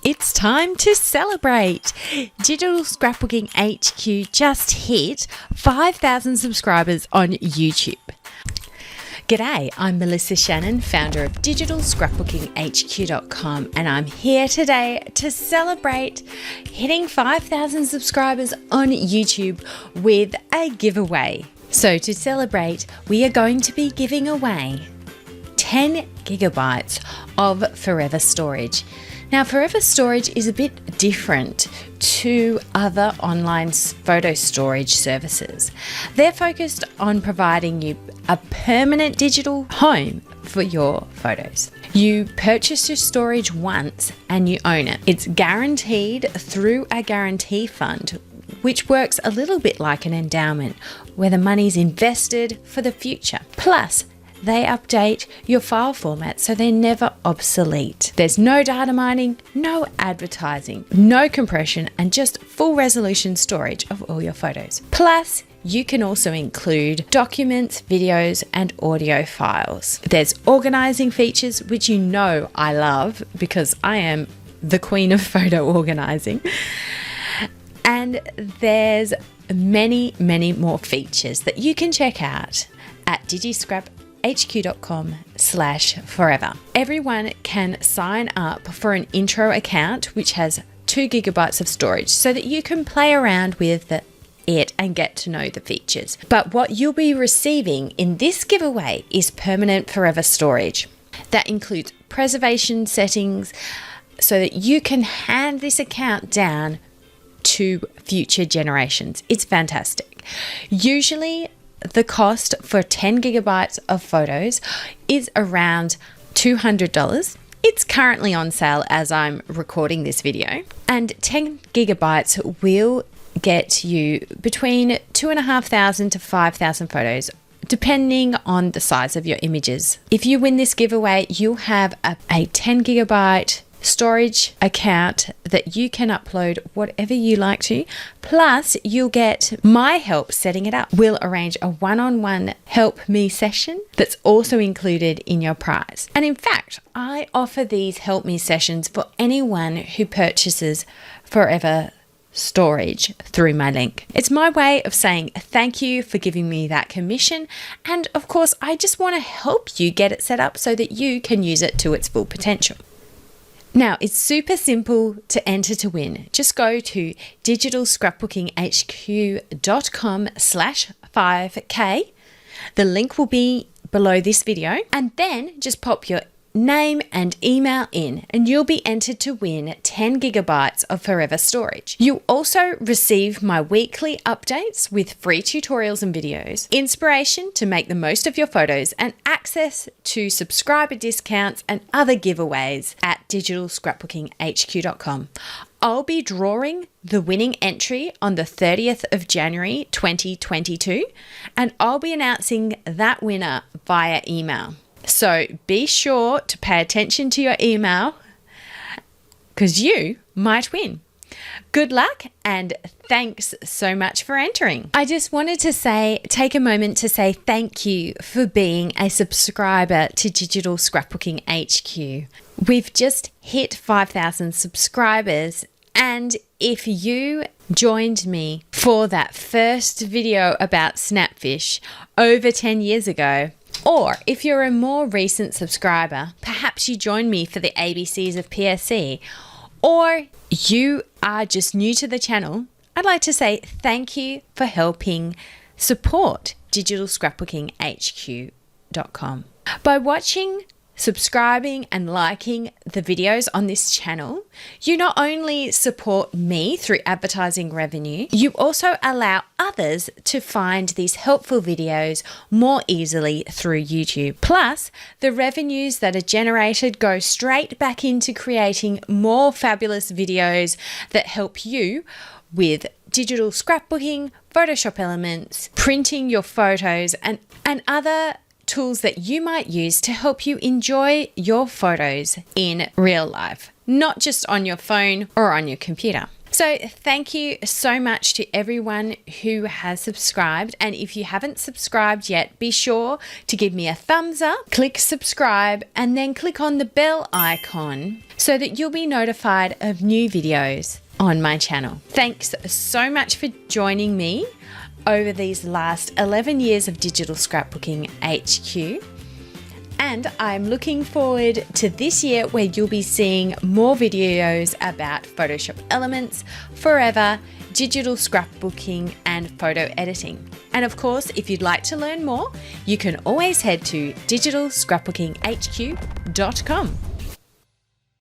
It's time to celebrate! Digital Scrapbooking HQ just hit 5,000 subscribers on YouTube. G'day, I'm Melissa Shannon, founder of digitalscrapbookinghq.com, and I'm here today to celebrate hitting 5,000 subscribers on YouTube with a giveaway. So to celebrate, we are going to be giving away 10 gigabytes of forever storage. Now, forever storage is a bit different to other online photo storage services. They're focused on providing you a permanent digital home for your photos. You purchase your storage once and you own it. It's guaranteed through a guarantee fund, which works a little bit like an endowment where the money's invested for the future. Plus, they update your file format so they're never obsolete. There's no data mining, no advertising, no compression, and just full resolution storage of all your photos. Plus, you can also include documents, videos, and audio files. There's organizing features, which you know I love because I am the queen of photo organizing. And there's many, many more features that you can check out at digiscrapbooking.com/forever. Everyone can sign up for an intro account which has 2 gigabytes of storage so that you can play around with it and get to know the features. But what you'll be receiving in this giveaway is permanent forever storage. That includes preservation settings so that you can hand this account down to future generations. It's fantastic. Usually, the cost for 10 gigabytes of photos is around $200. It's currently on sale as I'm recording this video. And 10 gigabytes will get you between 2,500 to 5,000 photos, depending on the size of your images. If you win this giveaway, you'll have a 10 gigabyte storage account that you can upload whatever you like to. Plus, you'll get my help setting it up. We'll arrange a one-on-one help me session that's also included in your prize. And in fact, I offer these help me sessions for anyone who purchases forever storage through my link. It's my way of saying thank you for giving me that commission. And of course, I just want to help you get it set up so that you can use it to its full potential. Now, it's super simple to enter to win. Just go to digitalscrapbookinghq.com/5k. The link will be below this video, and then just pop your name and email in and you'll be entered to win 10 gigabytes of forever storage. You'll also receive my weekly updates with free tutorials and videos, inspiration to make the most of your photos, and access to subscriber discounts and other giveaways at digitalscrapbookinghq.com. I'll be drawing the winning entry on the 30th of January 2022, and I'll be announcing that winner via email. So be sure to pay attention to your email because you might win. Good luck and thanks so much for entering. I just wanted to take a moment to say thank you for being a subscriber to Digital Scrapbooking HQ. We've just hit 5,000 subscribers, and if you joined me for that first video about Snapfish over 10 years ago, or if you're a more recent subscriber, perhaps you joined me for the ABCs of PSC, or you are just new to the channel, I'd like to say thank you for helping support digitalscrapbookinghq.com. By watching, subscribing and liking the videos on this channel, you not only support me through advertising revenue, you also allow others to find these helpful videos more easily through YouTube. Plus, the revenues that are generated go straight back into creating more fabulous videos that help you with digital scrapbooking, Photoshop elements, printing your photos, and other tools that you might use to help you enjoy your photos in real life, not just on your phone or on your computer. So thank you so much to everyone who has subscribed. And if you haven't subscribed yet, be sure to give me a thumbs up, click subscribe, and then click on the bell icon so that you'll be notified of new videos on my channel. Thanks so much for joining me over these last 11 years of digital scrapbooking HQ. And I'm looking forward to this year where you'll be seeing more videos about Photoshop Elements, Forever, digital scrapbooking, and photo editing. And of course, if you'd like to learn more, you can always head to digitalscrapbookinghq.com.